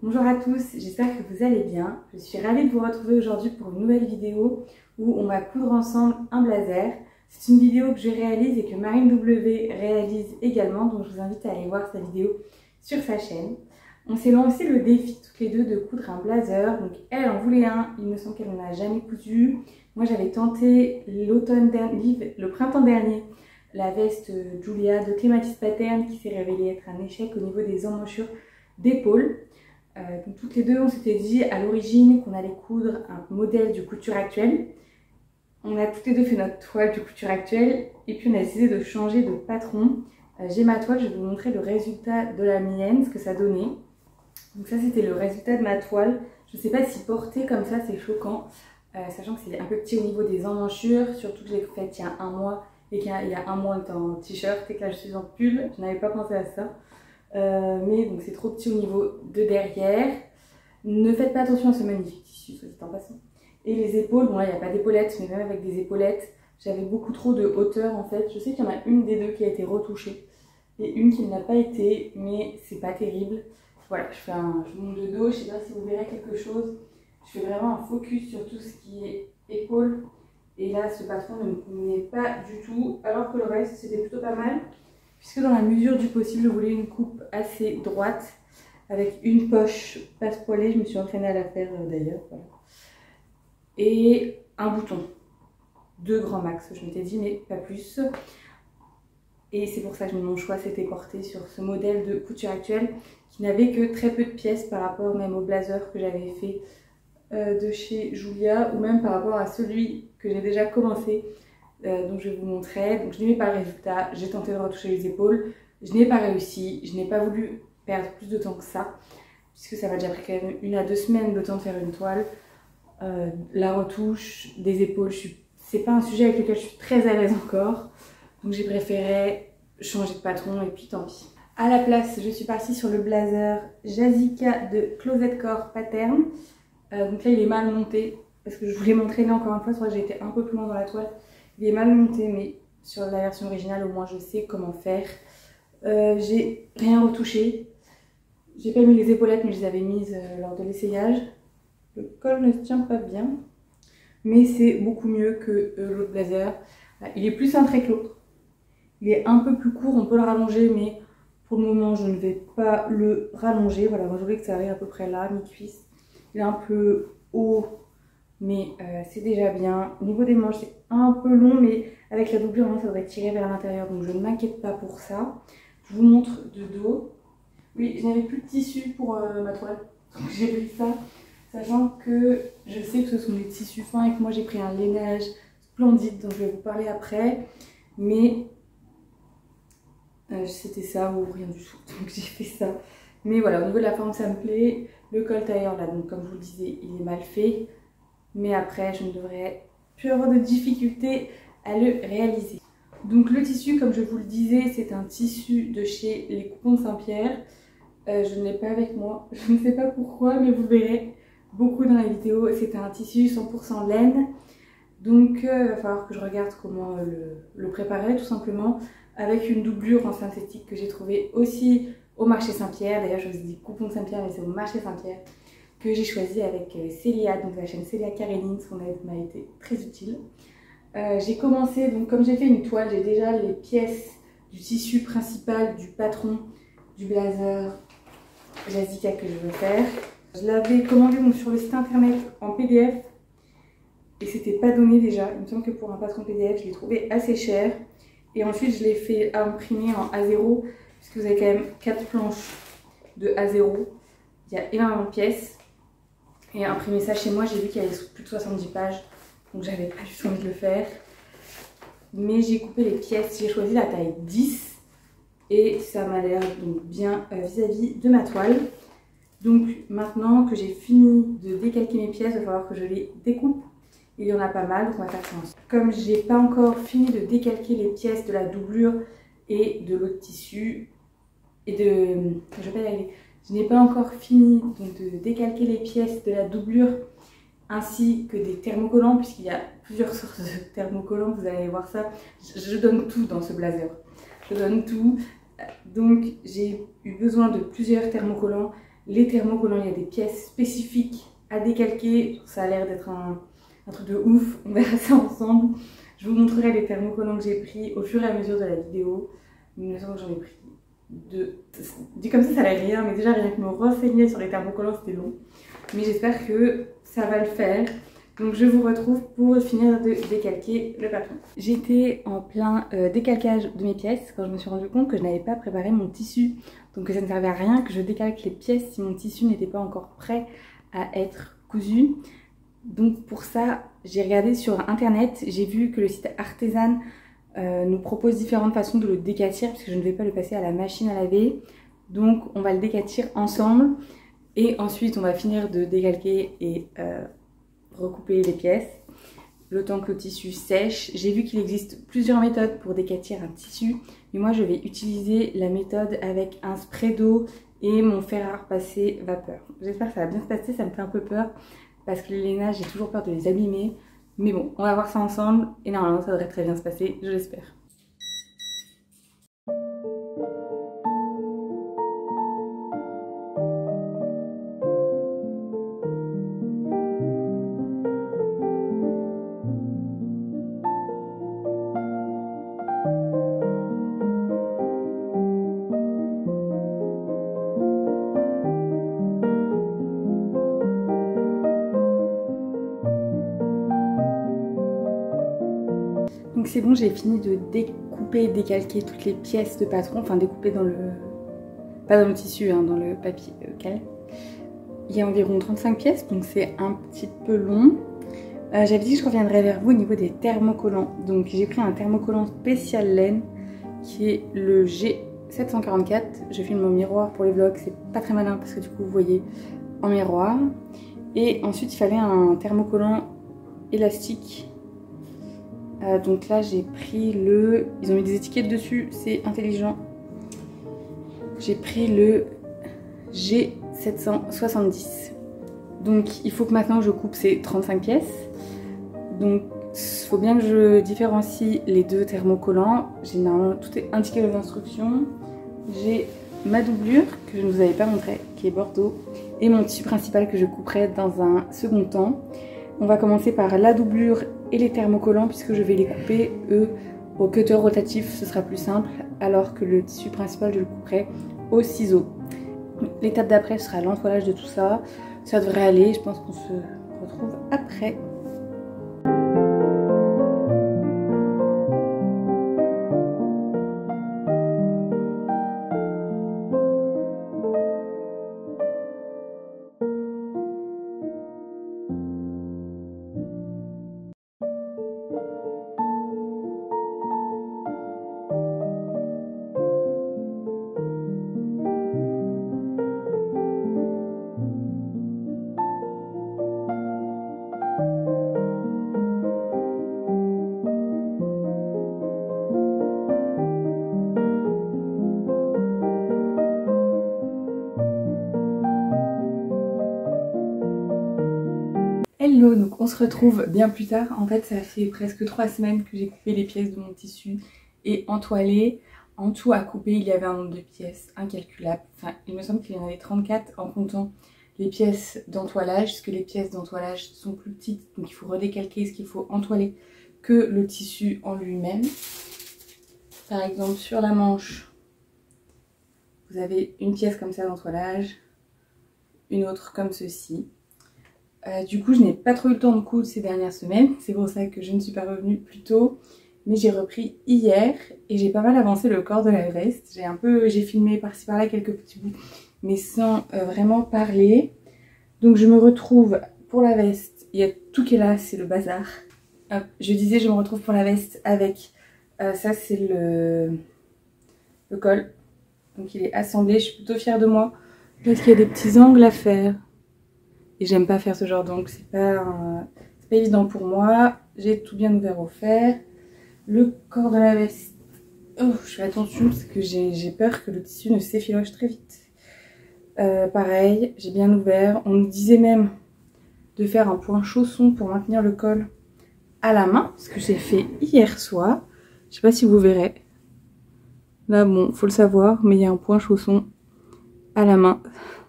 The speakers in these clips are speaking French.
Bonjour à tous, j'espère que vous allez bien. Je suis ravie de vous retrouver aujourd'hui pour une nouvelle vidéo où on va coudre ensemble un blazer. C'est une vidéo que je réalise et que Marine W réalise également, donc je vous invite à aller voir sa vidéo sur sa chaîne. On s'est lancé le défi toutes les deux de coudre un blazer. Donc elle en voulait un, il me semble qu'elle n'en a jamais cousu. Moi j'avais tenté le printemps dernier la veste Julia de Clematis Pattern qui s'est révélée être un échec au niveau des emmanchures d'épaule. Donc toutes les deux on s'était dit à l'origine qu'on allait coudre un modèle du couture actuel. On a toutes les deux fait notre toile du couture actuel et puis on a décidé de changer de patron. J'ai ma toile, je vais vous montrer le résultat de la mienne, ce que ça donnait. Donc ça c'était le résultat de ma toile. Je ne sais pas si porter comme ça c'est choquant, sachant que c'est un peu petit au niveau des emmanchures, surtout que je l'ai faite il y a un mois et qu'il y a un mois on était en t-shirt et que là je suis en pull, je n'avais pas pensé à ça. Mais donc c'est trop petit au niveau de derrière. Ne faites pas attention à ce magnifique tissu, soit dit en passant. Et les épaules, bon là il n'y a pas d'épaulettes, mais même avec des épaulettes, j'avais beaucoup trop de hauteur en fait. Je sais qu'il y en a une des deux qui a été retouchée et une qui ne l'a pas été, mais c'est pas terrible. Voilà, je vous montre de dos, je sais pas si vous verrez quelque chose. Je fais vraiment un focus sur tout ce qui est épaules. Et là, ce patron ne me convenait pas du tout, alors que le reste, c'était plutôt pas mal. Puisque dans la mesure du possible, je voulais une coupe assez droite, avec une poche passe-poilée. Je me suis entraînée à la faire d'ailleurs. Voilà. Et un bouton. 2 grands max, je m'étais dit, mais pas plus. Et c'est pour ça que mon choix s'était porté sur ce modèle de couture actuelle qui n'avait que très peu de pièces par rapport même au blazer que j'avais fait de chez Julia, ou même par rapport à celui que j'ai déjà commencé, donc je vais vous montrer. Donc je n'aimais pas le résultat, j'ai tenté de retoucher les épaules, je n'ai pas réussi, je n'ai pas voulu perdre plus de temps que ça, puisque ça m'a déjà pris quand même 1 à 2 semaines de temps de faire une toile. La retouche des épaules, c'est pas un sujet avec lequel je suis très à l'aise encore, donc j'ai préféré changer de patron et puis tant pis. À la place, je suis partie sur le blazer Jazika de Closet Core Pattern. Donc là il est mal monté, parce que je voulais m'entraîner encore une fois, c'est vrai que j'ai été un peu plus loin dans la toile. Il est mal monté, mais sur la version originale au moins je sais comment faire. J'ai rien retouché, j'ai pas mis les épaulettes mais je les avais mises lors de l'essayage. Le col ne se tient pas bien, mais c'est beaucoup mieux que l'autre blazer. Il est plus cintré que l'autre, il est un peu plus court, on peut le rallonger, mais pour le moment je ne vais pas le rallonger. Voilà, moi je voulais que ça arrive à peu près là, mi-cuisse. Il est un peu haut, mais c'est déjà bien. Au niveau des manches, c'est un peu long, mais avec la doublure, ça devrait tirer vers l'intérieur, donc je ne m'inquiète pas pour ça. Je vous montre de dos. Oui, je n'avais plus de tissu pour ma toile, donc j'ai pris ça, sachant que je sais que ce sont des tissus fins et que moi j'ai pris un lainage splendide, donc je vais vous parler après. Mais c'était ça ou rien du tout, donc j'ai fait ça. Mais voilà, au niveau de la forme, ça me plaît. Le col tailleur, là, donc comme je vous le disais, il est mal fait. Mais après, je ne devrais plus avoir de difficulté à le réaliser. Donc le tissu, comme je vous le disais, c'est un tissu de chez Les Coupons de Saint-Pierre. Je ne l'ai pas avec moi, je ne sais pas pourquoi, mais vous verrez beaucoup dans la vidéo. C'est un tissu 100% laine. Donc il va falloir que je regarde comment le préparer, tout simplement. Avec une doublure en synthétique que j'ai trouvée aussi au marché Saint-Pierre. D'ailleurs, je vous ai dit Coupon de Saint-Pierre, mais c'est au marché Saint-Pierre que j'ai choisi avec Célia, donc la chaîne Célia Karéline. Son aide m'a été très utile. J'ai commencé, donc comme j'ai fait une toile, j'ai déjà les pièces du tissu principal du patron du blazer Jazika que je veux faire. Je l'avais commandé donc sur le site internet en PDF et c'était pas donné déjà. Il me semble que pour un patron PDF, je l'ai trouvé assez cher. Et ensuite, je l'ai fait imprimer en A0, puisque vous avez quand même 4 planches de A0. Il y a énormément de pièces. Et imprimer ça chez moi, j'ai vu qu'il y avait plus de 70 pages. Donc j'avais pas du tout envie de le faire. Mais j'ai coupé les pièces, j'ai choisi la taille 10. Et ça m'a l'air donc bien vis-à-vis de ma toile. Donc maintenant que j'ai fini de décalquer mes pièces, il va falloir que je les découpe. Il y en a pas mal, donc on va faire ça ensemble. Comme j'ai pas encore fini de décalquer les pièces de la doublure et de l'autre tissu, je n'ai pas encore fini donc, de décalquer les pièces de la doublure ainsi que des thermocollants, puisqu'il y a plusieurs sortes de thermocollants, vous allez voir ça. Je donne tout dans ce blazer, je donne tout. Donc j'ai eu besoin de plusieurs thermocollants. les thermocollants, il y a des pièces spécifiques à décalquer. Ça a l'air d'être un truc de ouf, on verra ça ensemble. Je vous montrerai les thermocollants que j'ai pris au fur et à mesure de la vidéo. Il me semble que j'en ai pris deux. Dit comme ça a l'air rien, mais déjà rien que me renseigner sur les thermocollants, c'était long. Mais j'espère que ça va le faire. Donc je vous retrouve pour finir de décalquer le papier. J'étais en plein décalcage de mes pièces quand je me suis rendu compte que je n'avais pas préparé mon tissu. Donc que ça ne servait à rien que je décalque les pièces si mon tissu n'était pas encore prêt à être cousu. Donc pour ça, j'ai regardé sur internet, j'ai vu que le site Artisan nous propose différentes façons de le décalquer parce que je ne vais pas le passer à la machine à laver. Donc on va le décalquer ensemble et ensuite on va finir de décalquer et recouper les pièces le temps que le tissu sèche. J'ai vu qu'il existe plusieurs méthodes pour décalquer un tissu, mais moi je vais utiliser la méthode avec un spray d'eau et mon fer à repasser vapeur. J'espère que ça va bien se passer, ça me fait un peu peur parce que les lainages, j'ai toujours peur de les abîmer, mais bon, on va voir ça ensemble et normalement ça devrait très bien se passer, je l'espère. Donc c'est bon, j'ai fini de découper et décalquer toutes les pièces de patron, enfin découper dans le... pas dans le tissu, hein, dans le papier calé. Il y a environ 35 pièces, donc c'est un petit peu long. J'avais dit que je reviendrais vers vous au niveau des thermocollants. Donc j'ai pris un thermocollant spécial laine qui est le G744. Je filme au miroir pour les vlogs, c'est pas très malin parce que du coup vous voyez en miroir. Et ensuite il fallait un thermocollant élastique. Donc là j'ai pris le... Ils ont mis des étiquettes dessus, c'est intelligent. J'ai pris le G770. Donc il faut que maintenant je coupe ces 35 pièces. Donc il faut bien que je différencie les deux thermocollants. Généralement tout est indiqué dans les instructions. J'ai ma doublure que je ne vous avais pas montré, qui est bordeaux. Et mon tissu principal que je couperai dans un second temps. On va commencer par la doublure et les thermocollants puisque je vais les couper eux au cutter rotatif, ce sera plus simple, alors que le tissu principal je le couperai au ciseau. L'étape d'après sera l'entoilage de tout ça. Ça devrait aller, je pense qu'on se retrouve après. Hello, donc on se retrouve bien plus tard. En fait, ça fait presque 3 semaines que j'ai coupé les pièces de mon tissu et entoilé. En tout à couper, il y avait un nombre de pièces incalculable. Enfin, il me semble qu'il y en avait 34 en comptant les pièces d'entoilage, parce que les pièces d'entoilage sont plus petites, donc il faut redécalquer ce qu'il faut entoiler que le tissu en lui-même. Par exemple, sur la manche, vous avez une pièce comme ça d'entoilage, une autre comme ceci. Du coup, je n'ai pas trop eu le temps de coudre ces dernières semaines, c'est pour ça que je ne suis pas revenue plus tôt. Mais j'ai repris hier et j'ai pas mal avancé le corps de la veste. J'ai filmé par-ci par-là quelques petits bouts, mais sans vraiment parler. Donc je me retrouve pour la veste, il y a tout qui est là, c'est le bazar. Hop, je disais je me retrouve pour la veste avec, ça c'est le col. Donc il est assemblé, je suis plutôt fière de moi. Parce qu'il y a des petits angles à faire. Et j'aime pas faire ce genre d'angle, c'est pas évident pour moi. J'ai tout bien ouvert au fer. Le corps de la veste, oh, je fais attention parce que j'ai peur que le tissu ne s'effiloche très vite. Pareil, j'ai bien ouvert. On nous disait même de faire un point chausson pour maintenir le col à la main, ce que j'ai fait hier soir. Je sais pas si vous verrez. Là, bon, faut le savoir, mais il y a un point chausson à la main.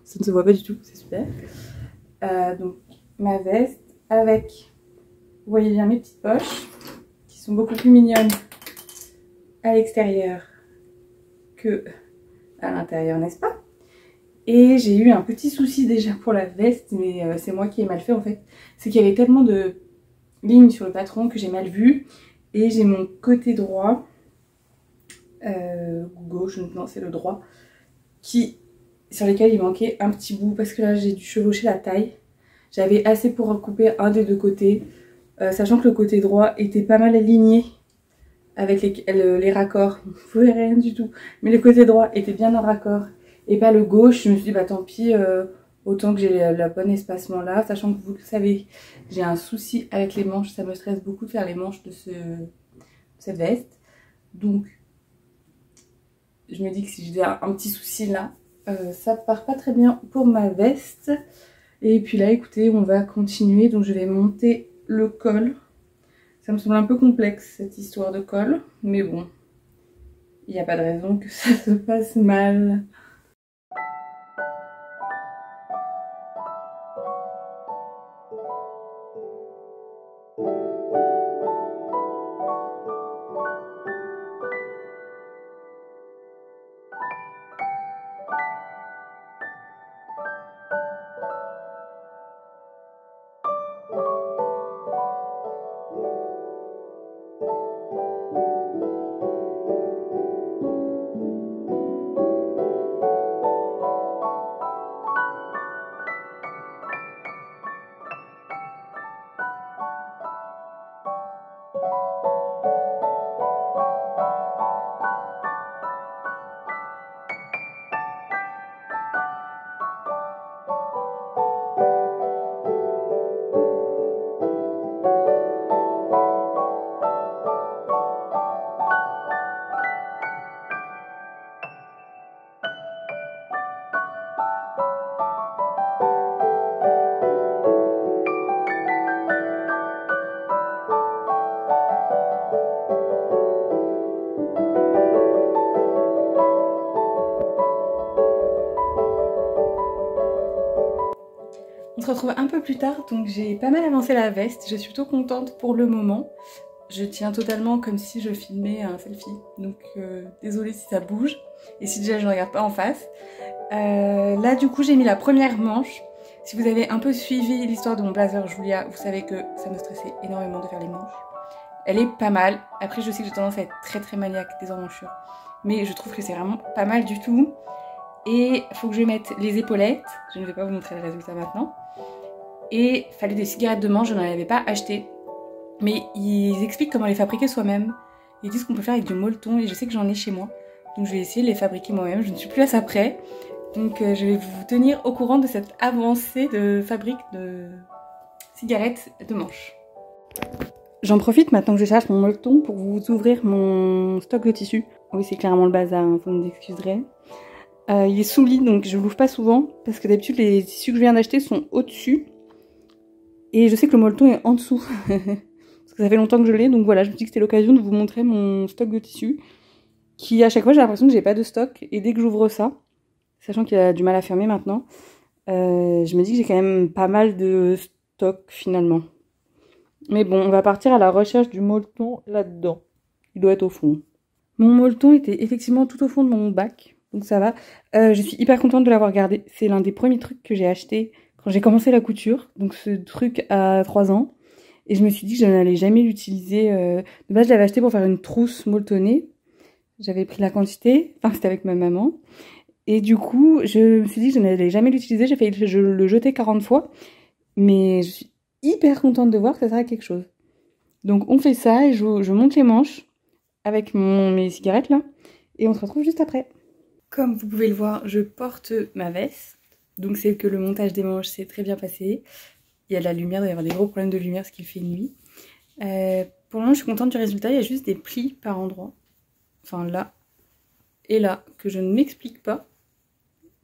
ça ne se voit pas du tout, c'est super. Donc ma veste avec, vous voyez bien mes petites poches qui sont beaucoup plus mignonnes à l'extérieur que à l'intérieur, n'est-ce pas? Et j'ai eu un petit souci déjà pour la veste, mais c'est moi qui ai mal fait en fait. C'est qu'il y avait tellement de lignes sur le patron que j'ai mal vu. Et j'ai mon côté droit, gauche, non c'est le droit, sur lesquels il manquait un petit bout parce que là j'ai dû chevaucher la taille. J'avais assez pour recouper un des deux côtés, sachant que le côté droit était pas mal aligné avec les raccords. Vous ne pouvez rien du tout, mais le côté droit était bien en raccord et pas le gauche. Je me suis dit bah tant pis, autant que j'ai le bon espacement là, sachant que vous le savez, j'ai un souci avec les manches, ça me stresse beaucoup de faire les manches de cette veste. Donc je me dis que si j'ai un petit souci là, ça part pas très bien pour ma veste. Et puis là écoutez, on va continuer, donc je vais monter le col. Ça me semble un peu complexe cette histoire de col, mais bon, il n'y a pas de raison que ça se passe mal. On se retrouve un peu plus tard, donc j'ai pas mal avancé la veste. Je suis plutôt contente pour le moment. Je tiens totalement comme si je filmais un selfie. Donc désolée si ça bouge et si déjà je ne regarde pas en face. Là du coup j'ai mis la première manche. Si vous avez un peu suivi l'histoire de mon blazer Julia, vous savez que ça me stressait énormément de faire les manches. Elle est pas mal. Après je sais que j'ai tendance à être très maniaque des emmanchures. Mais je trouve que c'est vraiment pas mal du tout. Et il faut que je mette les épaulettes. Je ne vais pas vous montrer le résultat maintenant. Et il fallait des cigarettes de manche, je n'en avais pas acheté. Mais ils expliquent comment les fabriquer soi-même. Ils disent qu'on peut faire avec du molleton et je sais que j'en ai chez moi. Donc je vais essayer de les fabriquer moi-même. Je ne suis plus à ça près. Donc je vais vous tenir au courant de cette avancée de fabrique de cigarettes de manche. J'en profite maintenant que je cherche mon molleton pour vous ouvrir mon stock de tissus. Oui, c'est clairement le bazar, hein, vous m'excuserez. Il est sous lit, donc je l'ouvre pas souvent. Parce que d'habitude, les tissus que je viens d'acheter sont au-dessus. Et je sais que le molleton est en dessous. Parce que ça fait longtemps que je l'ai. Donc voilà, je me dis que c'était l'occasion de vous montrer mon stock de tissus. Qui, à chaque fois, j'ai l'impression que j'ai pas de stock. Et dès que j'ouvre ça, sachant qu'il a du mal à fermer maintenant, je me dis que j'ai quand même pas mal de stock finalement. Mais bon, on va partir à la recherche du molleton là-dedans. Il doit être au fond. Mon molleton était effectivement tout au fond de mon bac. Donc ça va. Je suis hyper contente de l'avoir gardé. C'est l'un des premiers trucs que j'ai acheté quand j'ai commencé la couture. Donc ce truc à 3 ans. Et je me suis dit que je n'allais jamais l'utiliser. De base, je l'avais acheté pour faire une trousse molletonnée. J'avais pris la quantité. Enfin, c'était avec ma maman. Et du coup, je me suis dit que je n'allais jamais l'utiliser. J'ai failli le jeter 40 fois. Mais je suis hyper contente de voir que ça sert à quelque chose. Donc on fait ça et je monte les manches avec mes cigarettes là. Et on se retrouve juste après. Comme vous pouvez le voir, je porte ma veste. Donc c'est que le montage des manches s'est très bien passé. Il y a de la lumière, il doit y avoir des gros problèmes de lumière parce qu'il fait nuit. Pour le moment, je suis contente du résultat. Il y a juste des plis par endroit. Enfin là et là, que je ne m'explique pas.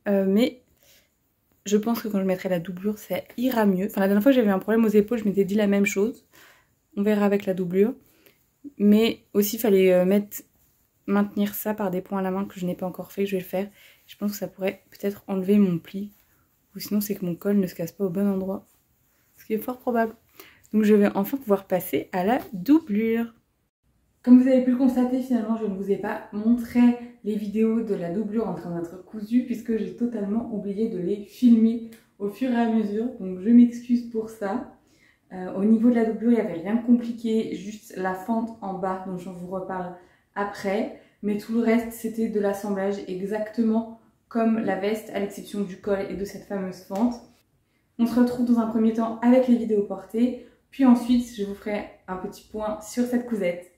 Mais je pense que quand je mettrai la doublure, ça ira mieux. Enfin la dernière fois que j'avais un problème aux épaules, je m'étais dit la même chose. On verra avec la doublure. Mais aussi, il fallait maintenir ça par des points à la main que je n'ai pas encore fait, que je vais le faire. Je pense que ça pourrait peut-être enlever mon pli ou sinon c'est que mon col ne se casse pas au bon endroit, ce qui est fort probable. Donc je vais enfin pouvoir passer à la doublure. Comme vous avez pu le constater, finalement je ne vous ai pas montré les vidéos de la doublure en train d'être cousue puisque j'ai totalement oublié de les filmer au fur et à mesure, donc je m'excuse pour ça. Au niveau de la doublure, il n'y avait rien de compliqué, juste la fente en bas dont je vous reparle après. Mais tout le reste, c'était de l'assemblage exactement comme la veste, à l'exception du col et de cette fameuse fente. On se retrouve dans un premier temps avec les vidéos portées, puis ensuite je vous ferai un petit point sur cette cousette.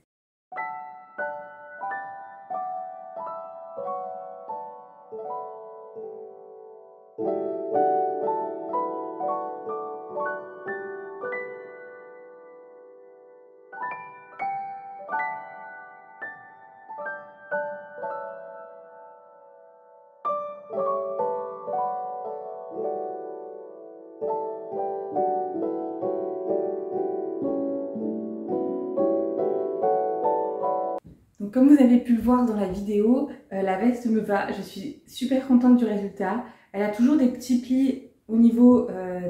Donc comme vous avez pu le voir dans la vidéo, la veste me va, je suis super contente du résultat. Elle a toujours des petits plis au niveau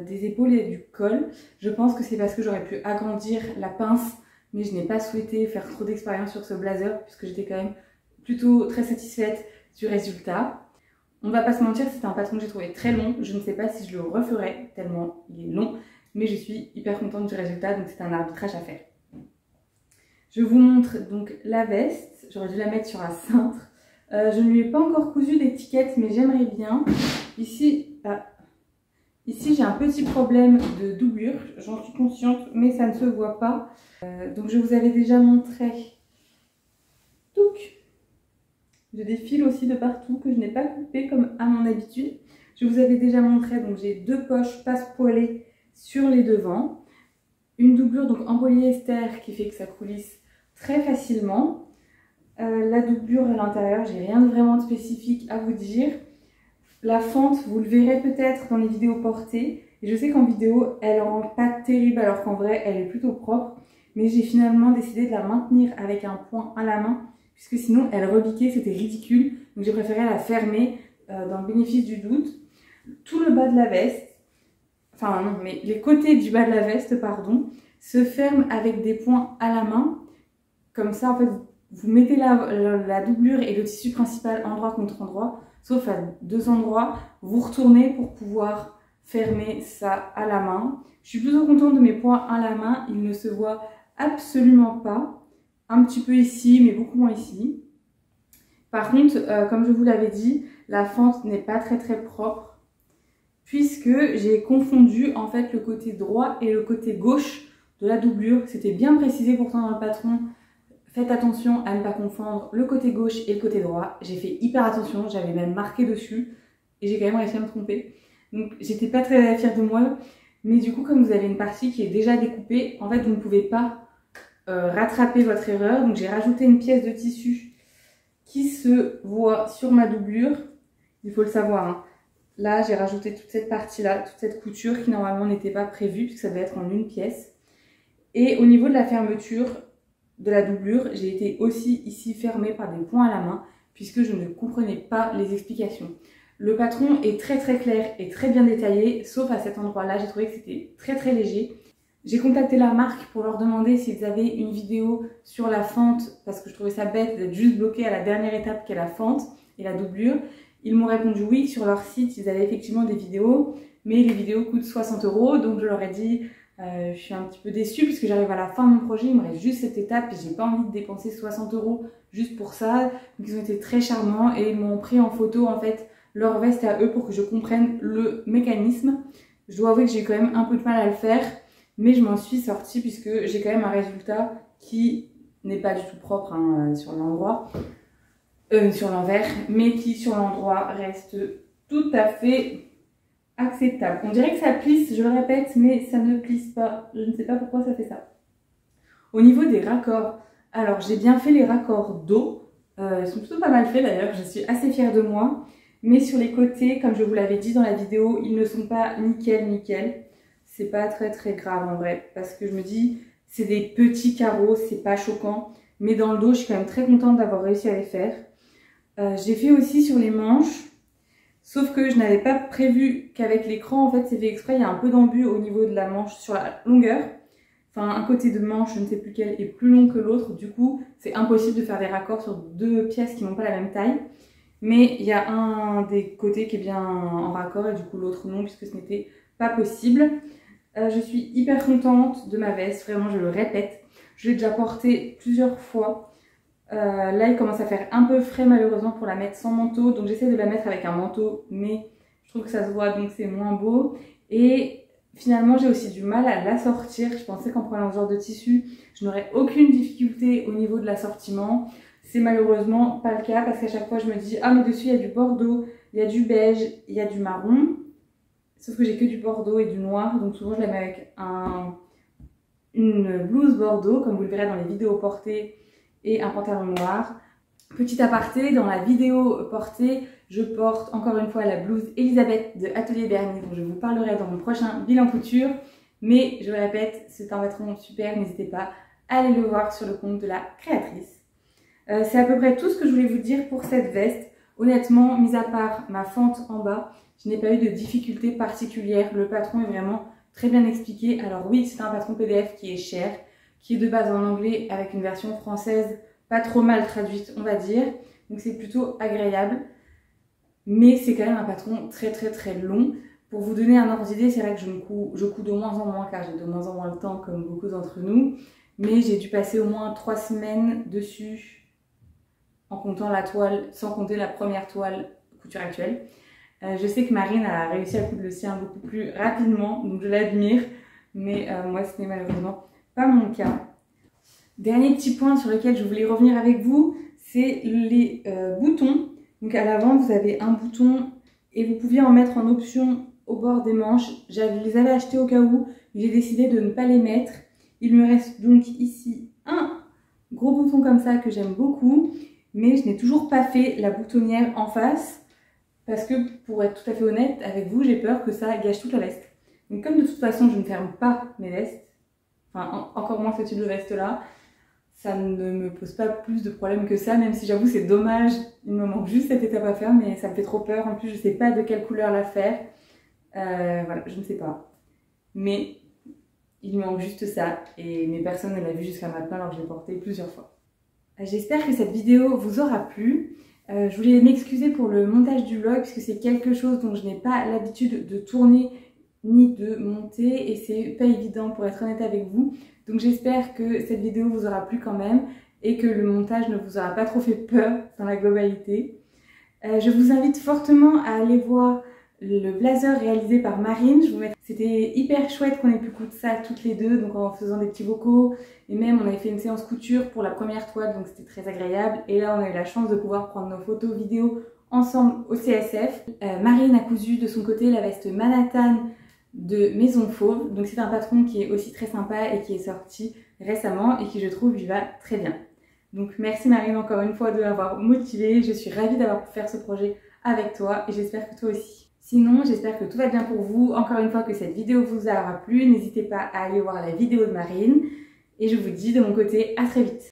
des épaules et du col. Je pense que c'est parce que j'aurais pu agrandir la pince, mais je n'ai pas souhaité faire trop d'expérience sur ce blazer puisque j'étais quand même plutôt très satisfaite du résultat. On va pas se mentir, c'est un patron que j'ai trouvé très long. Je ne sais pas si je le referai tellement il est long, mais je suis hyper contente du résultat, donc c'est un arbitrage à faire. Je vous montre donc la veste, j'aurais dû la mettre sur un cintre. Je ne lui ai pas encore cousu d'étiquette, mais j'aimerais bien. Ici j'ai un petit problème de doublure, j'en suis consciente, mais ça ne se voit pas. Donc je vous avais déjà montré. Donc, j'ai des fils aussi de partout que je n'ai pas coupé comme à mon habitude. Je vous avais déjà montré, donc j'ai deux poches passe-poilées sur les devants. Une doublure donc en polyester qui fait que ça coulisse très facilement. La doublure à l'intérieur, j'ai rien de vraiment spécifique à vous dire. La fente, vous le verrez peut-être dans les vidéos portées. Et je sais qu'en vidéo, elle rend pas terrible alors qu'en vrai, elle est plutôt propre. Mais j'ai finalement décidé de la maintenir avec un point à la main puisque sinon elle rebiquait, c'était ridicule. Donc j'ai préféré la fermer dans le bénéfice du doute. Tout le bas de la veste, enfin non, mais les côtés du bas de la veste, pardon, se ferment avec des points à la main. Comme ça, en fait, vous mettez la doublure et le tissu principal endroit contre endroit, sauf à deux endroits. Vous retournez pour pouvoir fermer ça à la main. Je suis plutôt contente de mes points à la main. Ils ne se voient absolument pas. Un petit peu ici, mais beaucoup moins ici. Par contre, comme je vous l'avais dit, la fente n'est pas très propre, puisque j'ai confondu en fait le côté droit et le côté gauche de la doublure. C'était bien précisé pourtant dans le patron. Faites attention à ne pas confondre le côté gauche et le côté droit. J'ai fait hyper attention, j'avais même marqué dessus et j'ai quand même réussi à me tromper. Donc j'étais pas très fière de moi. Mais du coup, comme vous avez une partie qui est déjà découpée, en fait vous ne pouvez pas rattraper votre erreur. Donc j'ai rajouté une pièce de tissu qui se voit sur ma doublure. Il faut le savoir, hein. Là j'ai rajouté toute cette partie là, toute cette couture qui normalement n'était pas prévue puisque ça devait être en une pièce. Et au niveau de la fermeture de la doublure, j'ai été aussi ici fermée par des points à la main puisque je ne comprenais pas les explications. Le patron est très clair et très bien détaillé, sauf à cet endroit-là, j'ai trouvé que c'était très léger. J'ai contacté la marque pour leur demander s'ils avaient une vidéo sur la fente parce que je trouvais ça bête d'être juste bloqué à la dernière étape qui est la fente et la doublure. Ils m'ont répondu oui, sur leur site ils avaient effectivement des vidéos, mais les vidéos coûtent 60 €, donc je leur ai dit je suis un petit peu déçue puisque j'arrive à la fin de mon projet, il me reste juste cette étape et j'ai pas envie de dépenser 60 € juste pour ça. Donc ils ont été très charmants et ils m'ont pris en photo en fait leur veste à eux pour que je comprenne le mécanisme. Je dois avouer que j'ai quand même un peu de mal à le faire, mais je m'en suis sortie puisque j'ai quand même un résultat qui n'est pas du tout propre hein, sur l'endroit, sur l'envers, mais qui sur l'endroit reste tout à fait acceptable. On dirait que ça plisse, je le répète, mais ça ne plisse pas. Je ne sais pas pourquoi ça fait ça. Au niveau des raccords, alors j'ai bien fait les raccords dos. Ils sont plutôt pas mal faits d'ailleurs, je suis assez fière de moi. Mais sur les côtés, comme je vous l'avais dit dans la vidéo, ils ne sont pas nickel. C'est pas très grave en vrai, parce que je me dis, c'est des petits carreaux, c'est pas choquant. Mais dans le dos, je suis quand même très contente d'avoir réussi à les faire. J'ai fait aussi sur les manches. Sauf que je n'avais pas prévu qu'avec l'écran, en fait, c'est fait exprès, il y a un peu d'embut au niveau de la manche sur la longueur. Enfin, un côté de manche, je ne sais plus quel, est plus long que l'autre. Du coup, c'est impossible de faire des raccords sur deux pièces qui n'ont pas la même taille. Mais il y a un des côtés qui est bien en raccord et du coup l'autre non, puisque ce n'était pas possible. Je suis hyper contente de ma veste, vraiment, je le répète. Je l'ai déjà portée plusieurs fois. Là, il commence à faire un peu frais malheureusement pour la mettre sans manteau. Donc j'essaie de la mettre avec un manteau, mais je trouve que ça se voit donc c'est moins beau. Et finalement, j'ai aussi du mal à l'assortir. Je pensais qu'en prenant ce genre de tissu, je n'aurais aucune difficulté au niveau de l'assortiment. C'est malheureusement pas le cas parce qu'à chaque fois, je me dis « Ah, mais dessus, il y a du bordeaux, il y a du beige, il y a du marron. » Sauf que j'ai que du bordeaux et du noir. Donc souvent, je la mets avec une blouse bordeaux, comme vous le verrez dans les vidéos portées, et un pantalon noir. Petit aparté, dans la vidéo portée, je porte encore une fois la blouse Elisabeth de Atelier Bernier, dont je vous parlerai dans mon prochain bilan couture. Mais je le répète, c'est un vêtement super, n'hésitez pas à aller le voir sur le compte de la créatrice. C'est à peu près tout ce que je voulais vous dire pour cette veste. Honnêtement, mis à part ma fente en bas, je n'ai pas eu de difficultés particulières. Le patron est vraiment très bien expliqué. Alors oui, c'est un patron PDF qui est cher, qui est de base en anglais avec une version française pas trop mal traduite, on va dire. Donc c'est plutôt agréable. Mais c'est quand même un patron très long. Pour vous donner un ordre d'idée, c'est vrai que je couds de moins en moins car j'ai de moins en moins le temps comme beaucoup d'entre nous. Mais j'ai dû passer au moins 3 semaines dessus en comptant la toile, sans compter la première toile couture actuelle. Je sais que Marine a réussi à coudre le sien beaucoup plus rapidement, donc je l'admire. Mais moi, ce n'est malheureusement pas mon cas. Dernier petit point sur lequel je voulais revenir avec vous, c'est les boutons. Donc à l'avant, vous avez un bouton et vous pouviez en mettre en option au bord des manches. Je les avais achetés au cas où, j'ai décidé de ne pas les mettre. Il me reste donc ici un gros bouton comme ça que j'aime beaucoup, mais je n'ai toujours pas fait la boutonnière en face parce que, pour être tout à fait honnête avec vous, j'ai peur que ça gâche toute la veste. Donc comme de toute façon, je ne ferme pas mes vestes, enfin encore moins ce type de veste-là, ça ne me pose pas plus de problèmes que ça, même si j'avoue c'est dommage, il me manque juste cette étape à faire, mais ça me fait trop peur. En plus, je ne sais pas de quelle couleur la faire. Voilà, je ne sais pas. Mais il me manque juste ça, mais personne ne l'a vu jusqu'à maintenant alors que je l'ai porté plusieurs fois. J'espère que cette vidéo vous aura plu. Je voulais m'excuser pour le montage du vlog, puisque c'est quelque chose dont je n'ai pas l'habitude de tourner ni de monter, et c'est pas évident pour être honnête avec vous. Donc j'espère que cette vidéo vous aura plu quand même, et que le montage ne vous aura pas trop fait peur dans la globalité. Je vous invite fortement à aller voir le blazer réalisé par Marine. C'était hyper chouette qu'on ait pu coudre ça toutes les deux, donc en faisant des petits vocaux, et même on avait fait une séance couture pour la première toile, donc c'était très agréable. Et là on a eu la chance de pouvoir prendre nos photos vidéo ensemble au CSF. Marine a cousu de son côté la veste Manhattan de Maison Fauve, donc c'est un patron qui est aussi très sympa et qui est sorti récemment et qui je trouve lui va très bien. Donc merci Marine encore une fois de m'avoir motivée, je suis ravie d'avoir pu faire ce projet avec toi et j'espère que toi aussi. Sinon, j'espère que tout va bien pour vous. Encore une fois que cette vidéo vous aura plu, n'hésitez pas à aller voir la vidéo de Marine et je vous dis de mon côté à très vite.